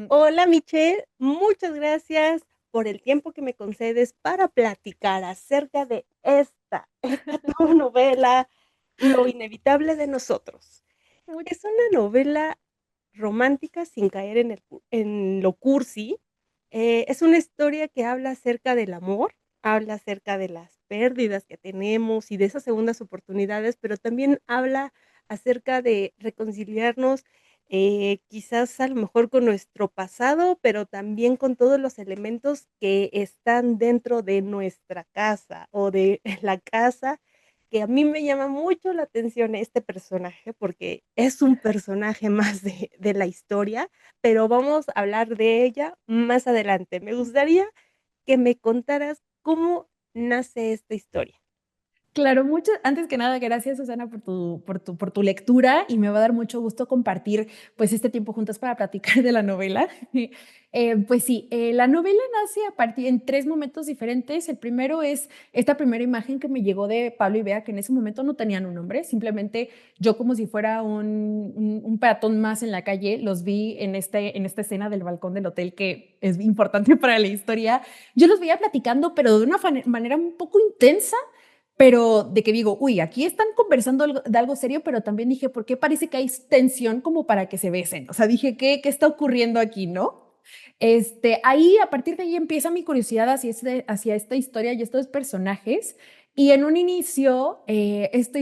Hola Michelle, muchas gracias por el tiempo que me concedes para platicar acerca de esta tu novela, Lo inevitable de nosotros. Mu- Es una novela romántica sin caer en lo cursi. Es una historia que habla acerca del amor, habla acerca de las pérdidas que tenemos y de esas segundas oportunidades, pero también habla acerca de reconciliarnos, quizás a lo mejor con nuestro pasado, pero también con todos los elementos que están dentro de nuestra casa o de la casa, que a mí me llama mucho la atención este personaje porque es un personaje más de la historia, pero vamos a hablar de ella más adelante. Me gustaría que me contaras cómo nace esta historia. Claro, antes que nada, gracias Susana por tu lectura y me va a dar mucho gusto compartir pues este tiempo juntas para platicar de la novela. Pues sí, la novela nace a partir en tres momentos diferentes. El primero es esta primera imagen que me llegó de Pablo y Bea, que en ese momento no tenían un nombre, simplemente yo como si fuera un peatón más en la calle, los vi en esta escena del balcón del hotel que es importante para la historia. Yo los veía platicando, pero de una manera un poco intensa, pero de que digo, uy, aquí están conversando de algo serio, pero también dije, ¿por qué parece que hay tensión como para que se besen? O sea, dije, ¿qué está ocurriendo aquí, no? Ahí, a partir de ahí empieza mi curiosidad hacia esta historia y estos personajes. Y en un inicio, esta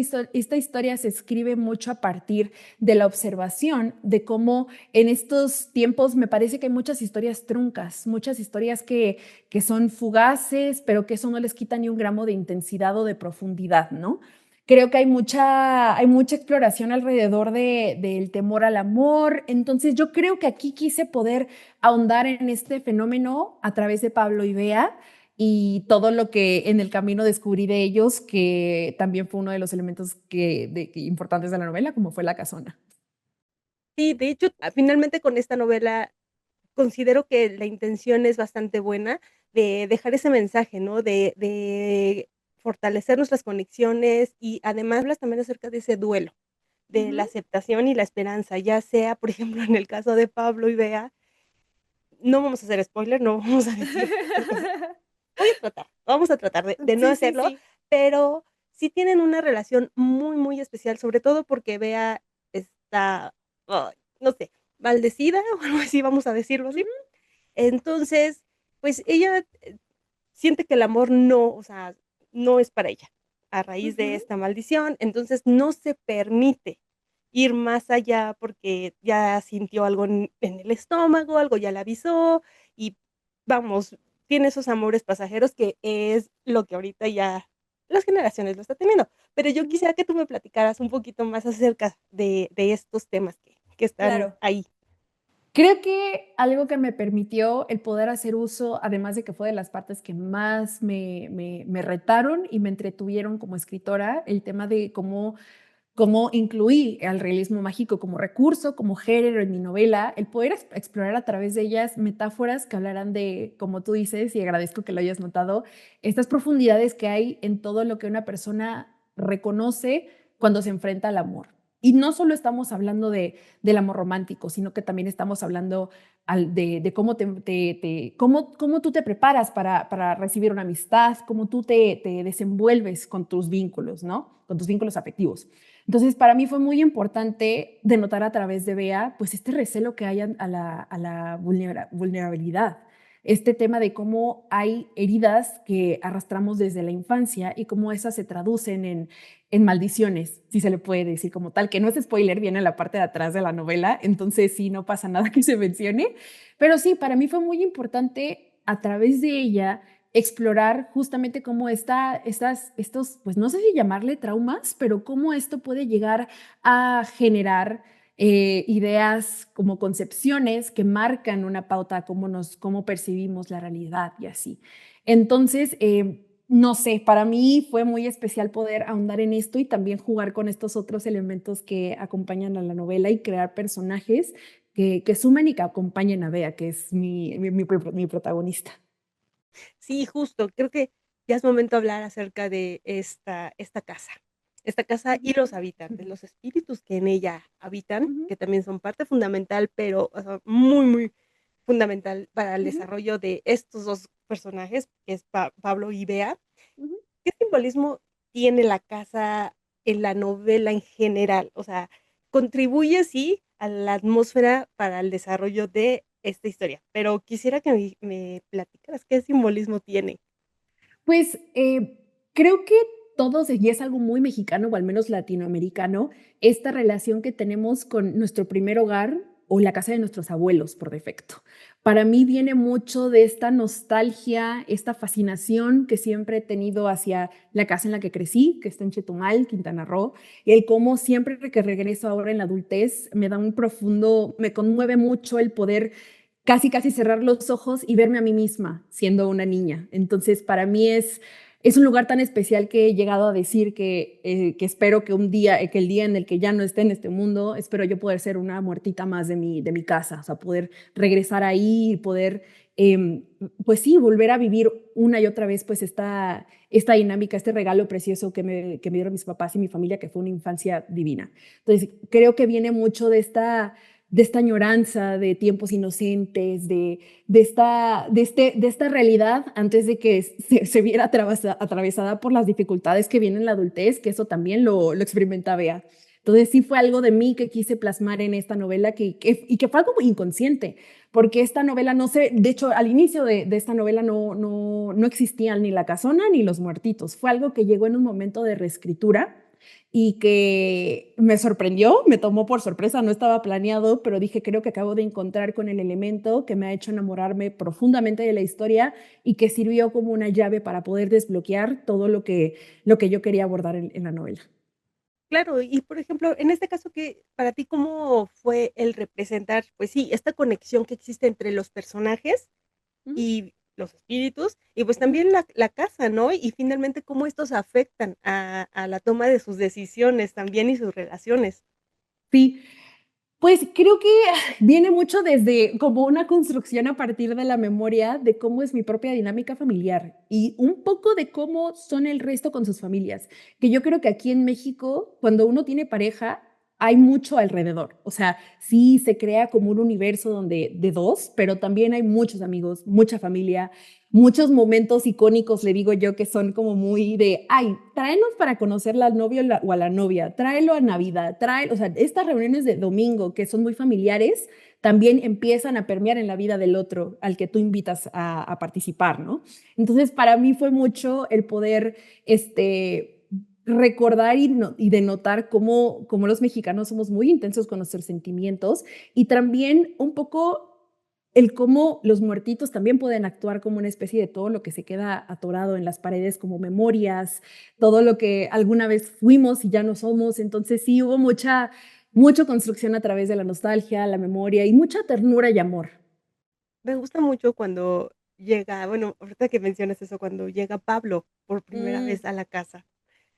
historia se escribe mucho a partir de la observación de cómo en estos tiempos me parece que hay muchas historias truncas, muchas historias que son fugaces, pero que eso no les quita ni un gramo de intensidad o de profundidad, ¿no? Creo que hay mucha exploración alrededor del temor al amor. Entonces yo creo que aquí quise poder ahondar en este fenómeno a través de Pablo y Bea y todo lo que en el camino descubrí de ellos, que también fue uno de los elementos importantes de la novela, como fue la casona. Sí, de hecho, finalmente con esta novela considero que la intención es bastante buena de dejar ese mensaje, ¿no? De fortalecer nuestras conexiones y además hablas también acerca de ese duelo, de la Ujú. aceptación y la esperanza, ya sea, por ejemplo, en el caso de Pablo y Bea, no vamos a hacer spoiler, no vamos a decir, vamos a tratar de no Sí, sí, hacerlo, sí. pero sí tienen una relación muy, muy especial, sobre todo porque Bea está, ay, no sé, maldecida o algo así, vamos a decirlo así. Ujú, Entonces, pues ella siente que el amor no, o sea, no es para ella a raíz de ujú. esta maldición, entonces no se permite ir más allá porque ya sintió algo en el estómago, algo ya le avisó y vamos, tiene esos amores pasajeros que es lo que ahorita ya las generaciones lo están teniendo. Pero yo quisiera que tú me platicaras un poquito más acerca de estos temas que están Claro. ahí. Creo que algo que me permitió el poder hacer uso, además de que fue de las partes que más me retaron y me entretuvieron como escritora, el tema de cómo incluí al realismo mágico como recurso, como género en mi novela, el poder explorar a través de ellas metáforas que hablaran de, como tú dices, y agradezco que lo hayas notado, estas profundidades que hay en todo lo que una persona reconoce cuando se enfrenta al amor. Y no solo estamos hablando del amor romántico, sino que también estamos hablando de cómo, cómo tú te preparas para recibir una amistad, cómo tú te desenvuelves con tus vínculos, ¿no? Con tus vínculos afectivos. Entonces, para mí fue muy importante denotar a través de Bea, pues este recelo que hay a la vulnerabilidad, este tema de cómo hay heridas que arrastramos desde la infancia y cómo esas se traducen en maldiciones, si se le puede decir como tal, que no es spoiler, viene en la parte de atrás de la novela, entonces sí, no pasa nada que se mencione, pero sí, para mí fue muy importante a través de ella explorar justamente cómo estos, pues no sé si llamarle traumas, pero cómo esto puede llegar a generar ideas como concepciones que marcan una pauta, cómo percibimos la realidad y así. Entonces, no sé, para mí fue muy especial poder ahondar en esto y también jugar con estos otros elementos que acompañan a la novela y crear personajes que sumen y que acompañen a Bea, que es mi protagonista. Sí, justo, creo que ya es momento de hablar acerca de esta casa y los habitantes, Ujú. los espíritus que en ella habitan, Ujú. que también son parte fundamental, pero o sea, muy, muy, fundamental para el Ujú, desarrollo de estos 2 personajes, que es Pablo y Bea. ujú. ¿Qué simbolismo tiene la casa en la novela en general? O sea, contribuye, sí, a la atmósfera para el desarrollo de esta historia, pero quisiera que me platicaras qué simbolismo tiene. Pues, creo que todos, y es algo muy mexicano, o al menos latinoamericano, esta relación que tenemos con nuestro primer hogar o la casa de nuestros abuelos por defecto. Para mí viene mucho de esta nostalgia, esta fascinación que siempre he tenido hacia la casa en la que crecí, que está en Chetumal, Quintana Roo, y el cómo siempre que regreso ahora en la adultez me da un profundo, me conmueve mucho el poder casi cerrar los ojos y verme a mí misma siendo una niña. Entonces, para mí es un lugar tan especial que he llegado a decir que espero que un día, que el día en el que ya no esté en este mundo, espero yo poder ser una muertita más de mi casa, o sea, poder regresar ahí y poder, pues sí, volver a vivir una y otra vez, pues esta dinámica, este regalo precioso que me dieron mis papás y mi familia, que fue una infancia divina. Entonces, creo que viene mucho de esta añoranza de tiempos inocentes, de esta realidad antes de que se viera atravesada por las dificultades que vienen en la adultez, que eso también lo experimenta Bea. Entonces sí fue algo de mí que quise plasmar en esta novela y que fue algo muy inconsciente, porque esta novela no sé, de hecho al inicio de esta novela no existían ni la casona ni los muertitos, fue algo que llegó en un momento de reescritura y que me sorprendió, me tomó por sorpresa, no estaba planeado, pero dije, creo que acabo de encontrar con el elemento que me ha hecho enamorarme profundamente de la historia y que sirvió como una llave para poder desbloquear todo lo que yo quería abordar en la novela. Claro, y por ejemplo, en este caso, que para ti, ¿cómo fue el representar, pues sí, esta conexión que existe entre los personajes Ujú, y los espíritus, y pues ujú. también la casa, ¿no? Y finalmente, cómo estos afectan a la toma de sus decisiones también y sus relaciones. Sí, pues creo que viene mucho desde como una construcción a partir de la memoria de cómo es mi propia dinámica familiar y un poco de cómo son el resto con sus familias. Que yo creo que aquí en México, cuando uno tiene pareja, hay mucho alrededor. O sea, sí se crea como un universo donde de dos, pero también hay muchos amigos, mucha familia, muchos momentos icónicos, le digo yo, que son como muy de, ay, tráenos para conocerla al novio o a la novia, tráelo a Navidad, tráelo, o sea, estas reuniones de domingo que son muy familiares, también empiezan a permear en la vida del otro al que tú invitas a participar, ¿no? Entonces, para mí fue mucho el poder, recordar y denotar cómo los mexicanos somos muy intensos con nuestros sentimientos y también un poco el cómo los muertitos también pueden actuar como una especie de todo lo que se queda atorado en las paredes como memorias, todo lo que alguna vez fuimos y ya no somos. Entonces sí hubo mucha construcción a través de la nostalgia, la memoria y mucha ternura y amor. Me gusta mucho cuando llega, bueno, ahorita que mencionas eso, cuando llega Pablo por primera Mm, vez a la casa,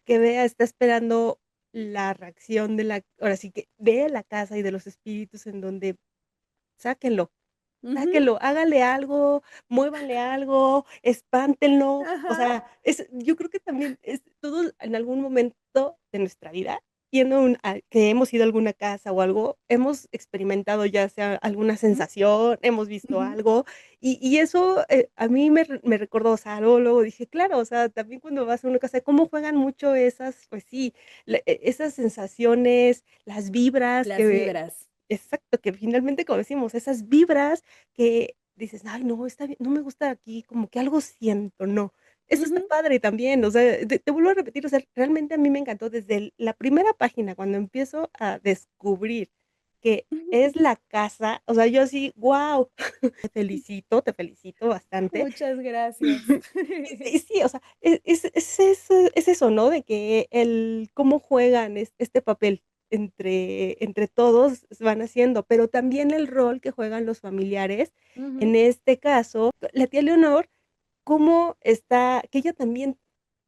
que Bea está esperando la reacción de la, ahora sí que de la casa y de los espíritus en donde sáquenlo. ujú, Sáquenlo, háganle algo, muévanle algo, espántenlo. O ajá, sea, yo creo que también es todos en algún momento de nuestra vida, que hemos ido a alguna casa o algo, hemos experimentado ya sea alguna ujú, sensación, hemos visto ujú, algo, y eso, a mí me recordó, o sea, luego dije: "Claro", o sea, también cuando vas a una casa, cómo juegan mucho esas, pues sí, esas sensaciones, las vibras las que vibras. exacto, que finalmente, como decimos, esas vibras que dices: "Ay, no, está bien, no me gusta aquí, como que algo siento", no. Eso está Ujú, padre también, o sea, te vuelvo a repetir, o sea, realmente a mí me encantó desde la primera página, cuando empiezo a descubrir que ujú. es la casa, o sea, yo así, guau, te felicito bastante. Muchas gracias. Y sí, o sea, es eso, ¿no? De que el cómo juegan este papel entre todos van haciendo, pero también el rol que juegan los familiares. En Ujú, este caso, la tía Leonor, cómo está que ella también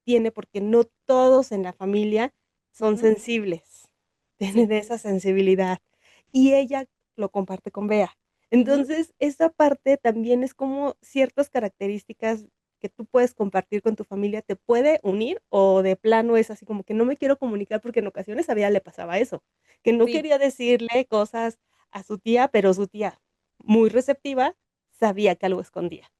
tiene, porque no todos en la familia son ujú, sensibles, tienen sí. esa sensibilidad, y ella lo comparte con Bea. Ujú, Entonces, esa parte también es como ciertas características que tú puedes compartir con tu familia, te puede unir, o de plano es así como que no me quiero comunicar, porque en ocasiones a Bea le pasaba eso, que no sí. quería decirle cosas a su tía, pero su tía muy receptiva, sabía que algo escondía.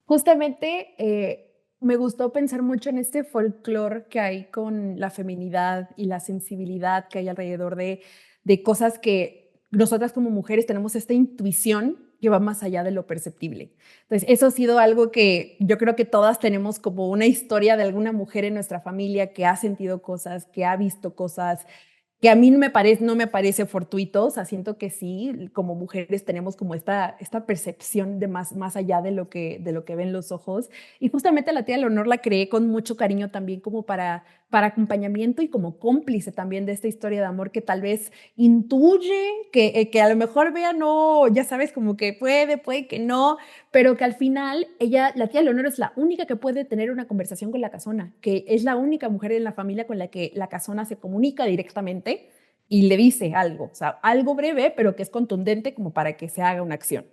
Justamente me gustó pensar mucho en este folclore que hay con la feminidad y la sensibilidad que hay alrededor de cosas que nosotras como mujeres tenemos esta intuición que va más allá de lo perceptible. Entonces, eso ha sido algo que yo creo que todas tenemos como una historia de alguna mujer en nuestra familia que ha sentido cosas, que ha visto cosas, que a mí no me parece fortuito, o sea, siento que sí, como mujeres tenemos como esta percepción de más allá de lo que ven los ojos. Y justamente la tía Leonor la creé con mucho cariño también como para acompañamiento y como cómplice también de esta historia de amor que tal vez intuye, que a lo mejor vea, no, ya sabes, como que puede que no, pero que al final ella, la tía Leonor es la única que puede tener una conversación con la casona, que es la única mujer en la familia con la que la casona se comunica directamente y le dice algo, o sea, algo breve, pero que es contundente como para que se haga una acción.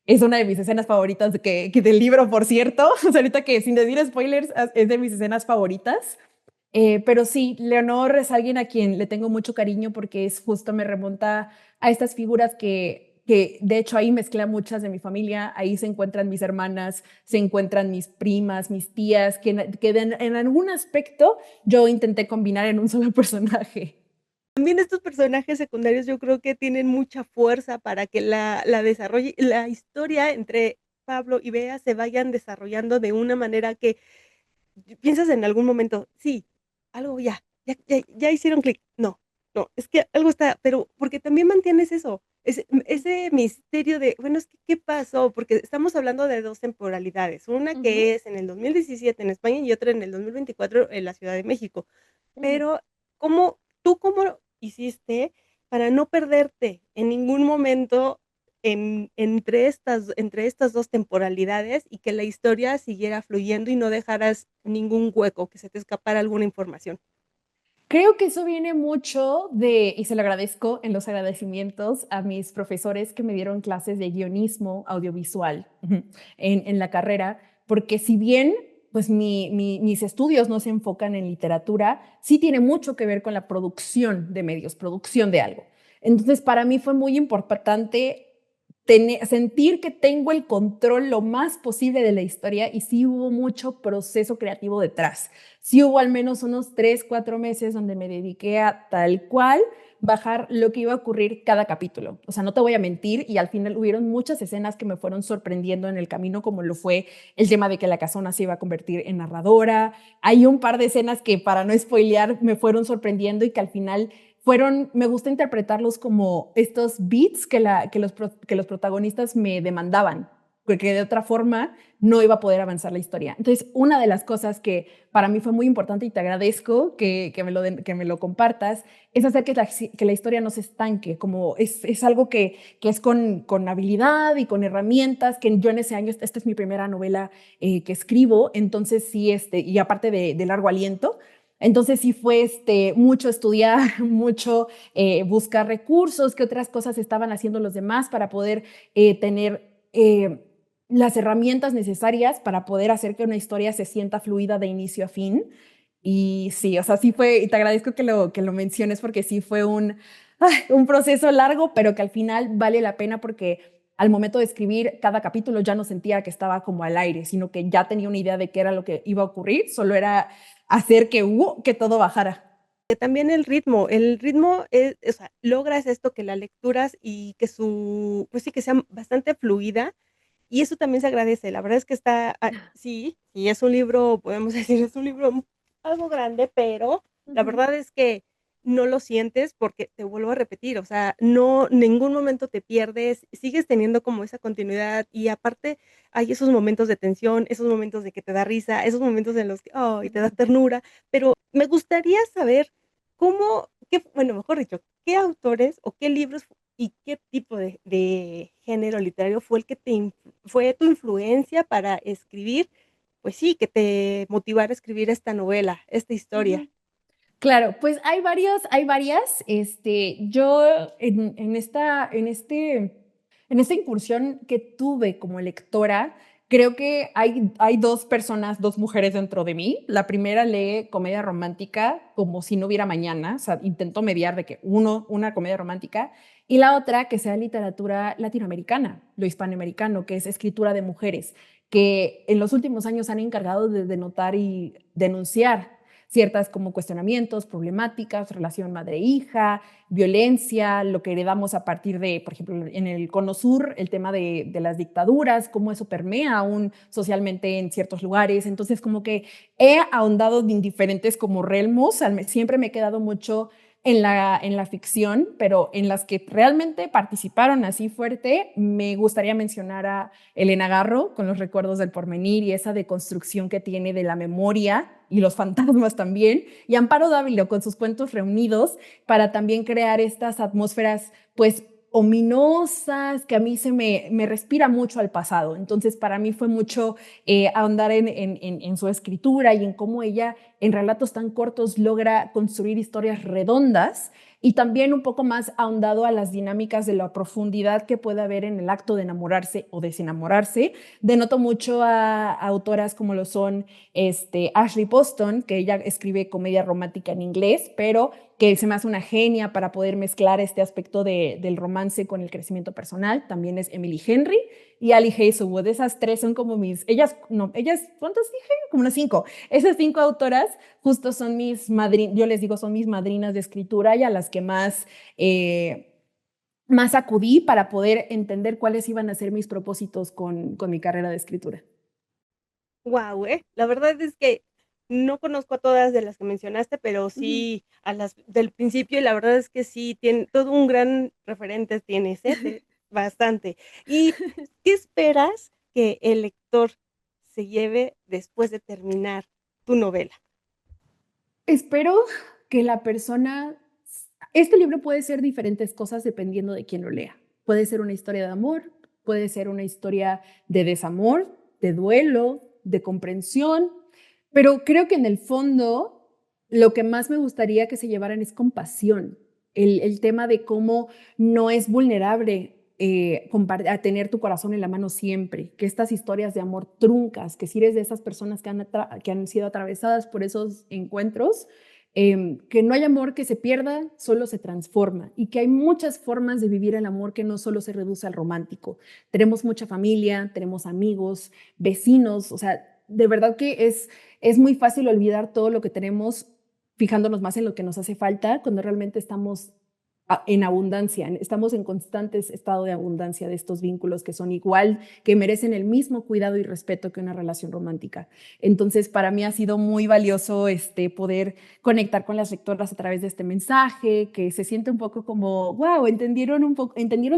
Es una de mis escenas favoritas que del libro, por cierto. O sea, ahorita que sin decir spoilers, es de mis escenas favoritas. Pero sí, Leonor es alguien a quien le tengo mucho cariño porque es justo, me remonta a estas figuras que de hecho ahí mezcla muchas de mi familia, ahí se encuentran mis hermanas, se encuentran mis primas, mis tías, que en algún aspecto yo intenté combinar en un solo personaje. También estos personajes secundarios yo creo que tienen mucha fuerza para que la desarrolle la historia entre Pablo y Bea se vayan desarrollando de una manera que piensas en algún momento, sí, algo ya hicieron clic. No, no, es que algo está, pero porque también mantienes eso, ese misterio de, bueno, es que, ¿qué pasó? Porque estamos hablando de 2 temporalidades, una Ujú, que es en el 2017 en España y otra en el 2024 en la Ciudad de México. ujú. Pero, cómo hiciste para no perderte en ningún momento entre estas 2 temporalidades y que la historia siguiera fluyendo y no dejaras ningún hueco, que se te escapara alguna información? Creo que eso viene mucho y se lo agradezco en los agradecimientos a mis profesores que me dieron clases de guionismo audiovisual en la carrera, porque si bien pues mis estudios no se enfocan en literatura, sí tiene mucho que ver con la producción de medios, producción de algo. Entonces, para mí fue muy importante sentir que tengo el control lo más posible de la historia y sí hubo mucho proceso creativo detrás. Sí hubo al menos unos 3, 4 meses donde me dediqué a tal cual bajar lo que iba a ocurrir cada capítulo. O sea, no te voy a mentir y al final hubieron muchas escenas que me fueron sorprendiendo en el camino, como lo fue el tema de que la casona se iba a convertir en narradora. Hay un par de escenas que para no spoilear me fueron sorprendiendo y que al final me gusta interpretarlos como estos beats que los protagonistas me demandaban, porque de otra forma no iba a poder avanzar la historia. Entonces, una de las cosas que para mí fue muy importante y te agradezco que me lo compartas, es hacer que la historia no se estanque, como es algo que es con habilidad y con herramientas, que yo en ese año, esta es mi primera novela que escribo, entonces sí, y aparte de largo aliento, entonces sí fue mucho estudiar, mucho buscar recursos, qué otras cosas estaban haciendo los demás para poder tener las herramientas necesarias para poder hacer que una historia se sienta fluida de inicio a fin. Y sí, o sea, sí fue, y te agradezco que lo menciones porque sí fue un proceso largo, pero que al final vale la pena porque al momento de escribir cada capítulo ya no sentía que estaba como al aire, sino que ya tenía una idea de qué era lo que iba a ocurrir, solo era hacer que todo bajara. Que también el ritmo es, o sea, logras esto que la lecturas y que pues sí, que sea bastante fluida, y eso también se agradece. La verdad es que sí, es un libro, podemos decir, es un libro algo grande, pero la Ujú. verdad es que no lo sientes porque te vuelvo a repetir, o sea, no, ningún momento te pierdes, sigues teniendo como esa continuidad y aparte hay esos momentos de tensión, esos momentos de que te da risa, esos momentos en los que, ay, te da ternura, pero me gustaría saber bueno, mejor dicho, qué autores o qué libros y qué tipo de género literario fue el que fue tu influencia para escribir, pues sí, que te motivara a escribir esta novela, esta historia. Ujú. Claro, pues hay varias. Yo en esta incursión que tuve como lectora, creo que hay dos personas, dos mujeres dentro de mí. La primera lee comedia romántica como si no hubiera mañana, o sea, intento mediar de que una comedia romántica, y la otra que sea literatura latinoamericana, lo hispanoamericano, que es escritura de mujeres, que en los últimos años han encargado de denotar y denunciar ciertas como cuestionamientos, problemáticas, relación madre-hija, violencia, lo que heredamos a partir de, por ejemplo, en el Cono Sur, el tema de las dictaduras, cómo eso permea aún socialmente en ciertos lugares. Entonces, como que he ahondado en diferentes como relmos, siempre me he quedado mucho en la ficción, pero en las que realmente participaron así fuerte, me gustaría mencionar a Elena Garro con Los recuerdos del porvenir y esa deconstrucción que tiene de la memoria y los fantasmas también, y Amparo Dávilo con sus cuentos reunidos para también crear estas atmósferas pues ominosas que a mí me respira mucho al pasado. Entonces para mí fue mucho ahondar en su escritura y en cómo ella en relatos tan cortos logra construir historias redondas y también un poco más ahondado a las dinámicas de la profundidad que puede haber en el acto de enamorarse o desenamorarse. Denoto mucho a autoras como lo son Ashley Poston, que ella escribe comedia romántica en inglés, pero que se me hace una genia para poder mezclar este aspecto del romance con el crecimiento personal. También es Emily Henry y Ali Hazelwood. Esas tres son como ellas, ¿cuántas dije? Como unas 5. Esas 5 autoras justo son mis madrinas, yo les digo, son mis madrinas de escritura y a las que más acudí para poder entender cuáles iban a ser mis propósitos con mi carrera de escritura. Guau, la verdad es que no conozco a todas de las que mencionaste, pero Uh -huh. sí a las del principio, y la verdad es que sí tiene todo un gran referente tienes, bastante. ¿Y qué esperas que el lector se lleve después de terminar tu novela? Espero que la persona, este libro puede ser diferentes cosas dependiendo de quién lo lea. Puede ser una historia de amor, puede ser una historia de desamor, de duelo, de comprensión, pero creo que en el fondo lo que más me gustaría que se llevaran es compasión, el tema de cómo no es vulnerable a tener tu corazón en la mano siempre, que estas historias de amor truncas, que si eres de esas personas que han sido atravesadas por esos encuentros, que no hay amor que se pierda, solo se transforma y que hay muchas formas de vivir el amor que no solo se reduce al romántico. Tenemos mucha familia, tenemos amigos, vecinos, o sea, de verdad que es muy fácil olvidar todo lo que tenemos fijándonos más en lo que nos hace falta cuando realmente estamos en abundancia, estamos en constante estado de abundancia de estos vínculos que son igual, que merecen el mismo cuidado y respeto que una relación romántica. Entonces, para mí ha sido muy valioso poder conectar con las lectoras a través de este mensaje, que se siente un poco como, wow, entendieron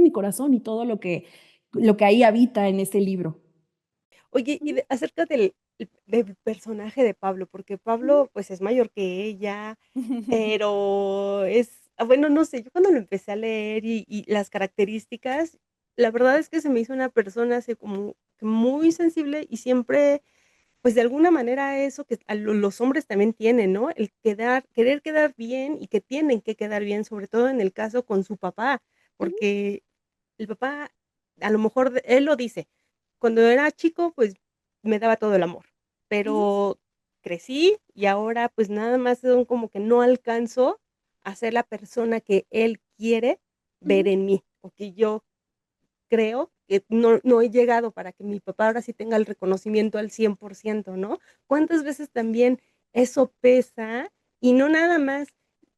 mi corazón y todo lo que ahí habita en este libro. Oye, y acerca del personaje de Pablo, porque Pablo, pues, es mayor que ella, pero bueno, no sé, yo cuando lo empecé a leer y las características, la verdad es que se me hizo una persona así como que muy sensible y siempre, pues, de alguna manera eso que a los hombres también tienen, ¿no? El querer quedar bien y que tienen que quedar bien, sobre todo en el caso con su papá, porque el papá, a lo mejor él lo dice, cuando era chico, pues, me daba todo el amor, pero crecí y ahora, pues, nada más son como que no alcanzo a ser la persona que él quiere ver en mí, o que yo creo que no he llegado para que mi papá ahora sí tenga el reconocimiento al 100%, ¿no? ¿Cuántas veces también eso pesa? Y no nada más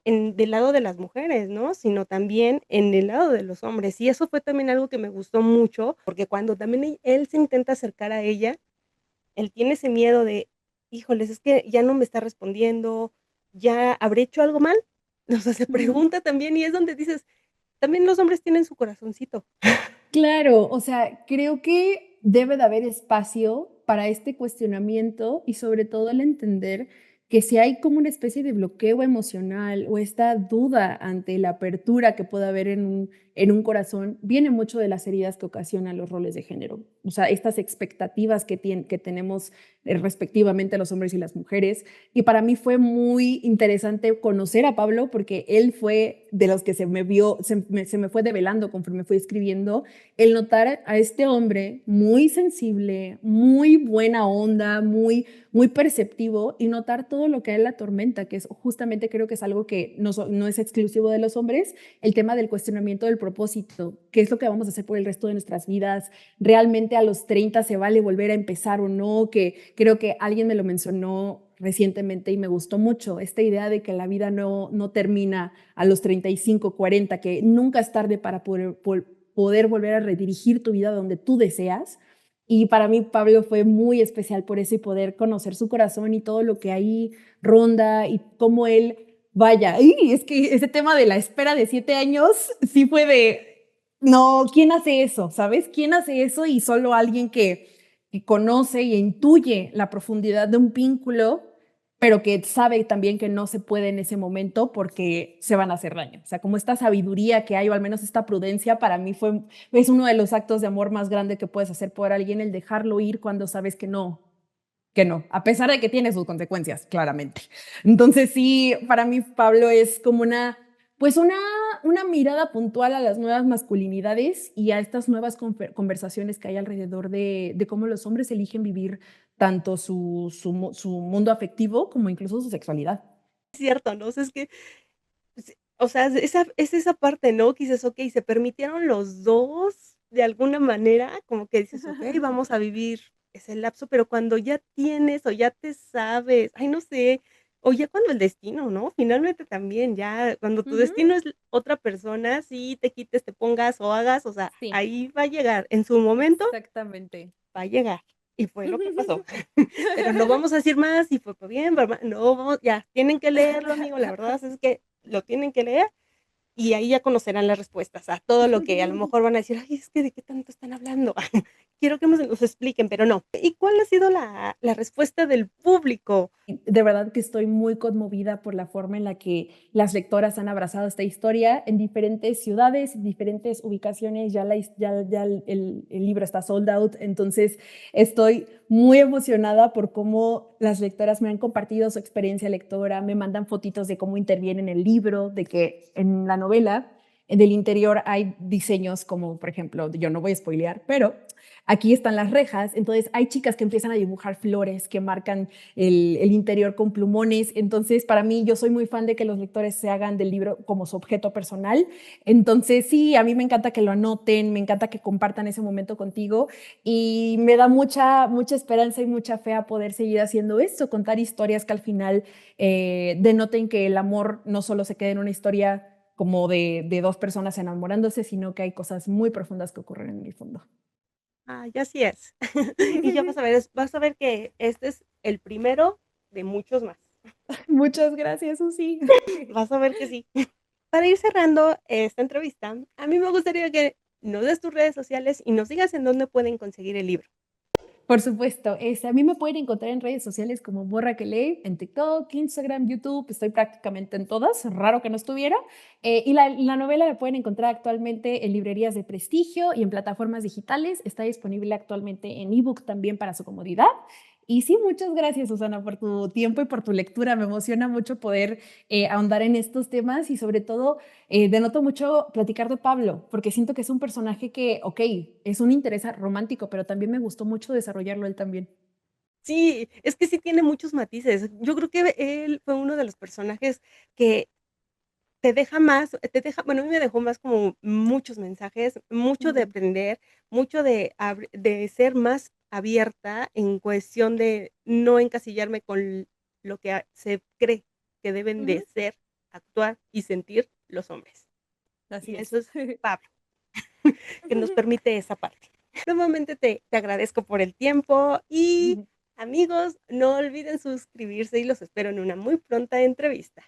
del lado de las mujeres, ¿no? Sino también en el lado de los hombres. Y eso fue también algo que me gustó mucho, porque cuando también él se intenta acercar a ella, él tiene ese miedo de, híjoles, es que ya no me está respondiendo, ya habré hecho algo mal. O sea, se pregunta también y es donde dices, también los hombres tienen su corazoncito. Claro, o sea, creo que debe de haber espacio para este cuestionamiento y sobre todo el entender que si hay como una especie de bloqueo emocional o esta duda ante la apertura que pueda haber en un corazón, viene mucho de las heridas que ocasionan los roles de género. O sea, estas expectativas que tenemos respectivamente los hombres y las mujeres. Y para mí fue muy interesante conocer a Pablo porque él fue de los que se me fue develando conforme fui escribiendo el notar a este hombre muy sensible, muy buena onda, muy perceptivo y notar todo lo que a él la atormenta, que es justamente creo que es algo que no es exclusivo de los hombres, el tema del cuestionamiento del propósito, qué es lo que vamos a hacer por el resto de nuestras vidas, realmente a los 30 se vale volver a empezar o no, que creo que alguien me lo mencionó recientemente y me gustó mucho, esta idea de que la vida no termina a los 35, 40, que nunca es tarde para poder volver a redirigir tu vida donde tú deseas. Y para mí Pablo fue muy especial por eso y poder conocer su corazón y todo lo que ahí ronda y cómo él, vaya, y es que ese tema de la espera de 7 años sí fue de, no, ¿quién hace eso? ¿Sabes? ¿Quién hace eso? Y solo alguien que conoce y intuye la profundidad de un vínculo, pero que sabe también que no se puede en ese momento porque se van a hacer daño. O sea, como esta sabiduría que hay, o al menos esta prudencia, para mí es uno de los actos de amor más grande que puedes hacer por alguien, el dejarlo ir cuando sabes que no, a pesar de que tiene sus consecuencias, claramente. Entonces sí, para mí Pablo es como pues una mirada puntual a las nuevas masculinidades y a estas nuevas conversaciones que hay alrededor de cómo los hombres eligen vivir tanto su mundo afectivo como incluso su sexualidad. Es cierto, ¿no? O sea, es que, o sea, es esa parte, ¿no? Que dices: "Okey, se permitieron los 2 de alguna manera", como que dices: "Okey, vamos a vivir ese lapso", pero cuando ya tienes o ya te sabes, ay, no sé, o ya cuando el destino, ¿no? Finalmente también ya cuando tu Ujú. destino es otra persona, sí te quites, te pongas o hagas, o sea, Sí, ahí va a llegar, en su momento exactamente. va a llegar, y fue lo que pasó. Pero no vamos a decir más, si fue bien, ¿verdad? No, vamos ya, tienen que leerlo, amigo, la verdad es que lo tienen que leer y ahí ya conocerán las respuestas a todo lo que a lo mejor van a decir: "Ay, es que, ¿de qué tanto están hablando?". Quiero que nos expliquen, pero no. ¿Y cuál ha sido la respuesta del público? De verdad que estoy muy conmovida por la forma en la que las lectoras han abrazado esta historia en diferentes ciudades, en diferentes ubicaciones. Ya el libro está sold out, entonces estoy muy emocionada por cómo las lectoras me han compartido su experiencia lectora, me mandan fotitos de cómo intervienen en el libro, de que en la novela del interior hay diseños como, por ejemplo, yo no voy a spoilear, pero aquí están las rejas, entonces hay chicas que empiezan a dibujar flores que marcan el interior con plumones. Entonces, para mí, yo soy muy fan de que los lectores se hagan del libro como su objeto personal. Entonces, sí, a mí me encanta que lo anoten, me encanta que compartan ese momento contigo y me da mucha esperanza y mucha fe a poder seguir haciendo esto, contar historias que al final denoten que el amor no solo se quede en una historia como de dos personas enamorándose, sino que hay cosas muy profundas que ocurren en el fondo. Ay, así es. Y ya vas a ver que este es el primero de muchos más. Muchas gracias, Susi. Vas a ver que sí. Para ir cerrando esta entrevista, a mí me gustaría que nos des tus redes sociales y nos digas en dónde pueden conseguir el libro. Por supuesto, a mí me pueden encontrar en redes sociales como Borra que lee, en TikTok, Instagram, YouTube, estoy prácticamente en todas, raro que no estuviera. Y la novela la pueden encontrar actualmente en librerías de prestigio y en plataformas digitales, está disponible actualmente en ebook también para su comodidad. Y sí, muchas gracias, Susana, por tu tiempo y por tu lectura. Me emociona mucho poder ahondar en estos temas y sobre todo denoto mucho platicar de Pablo, porque siento que es un personaje que, ok, es un interés romántico, pero también me gustó mucho desarrollarlo él también. Sí, es que sí tiene muchos matices. Yo creo que él fue uno de los personajes que te deja, bueno, a mí me dejó más como muchos mensajes, mucho de Ujú. aprender, mucho de ser más abierta en cuestión de no encasillarme con lo que se cree que deben de Ujú. ser, actuar y sentir los hombres. Así Y es. eso es Pablo, que nos permite esa parte. Nuevamente te agradezco por el tiempo y amigos, no olviden suscribirse y los espero en una muy pronta entrevista.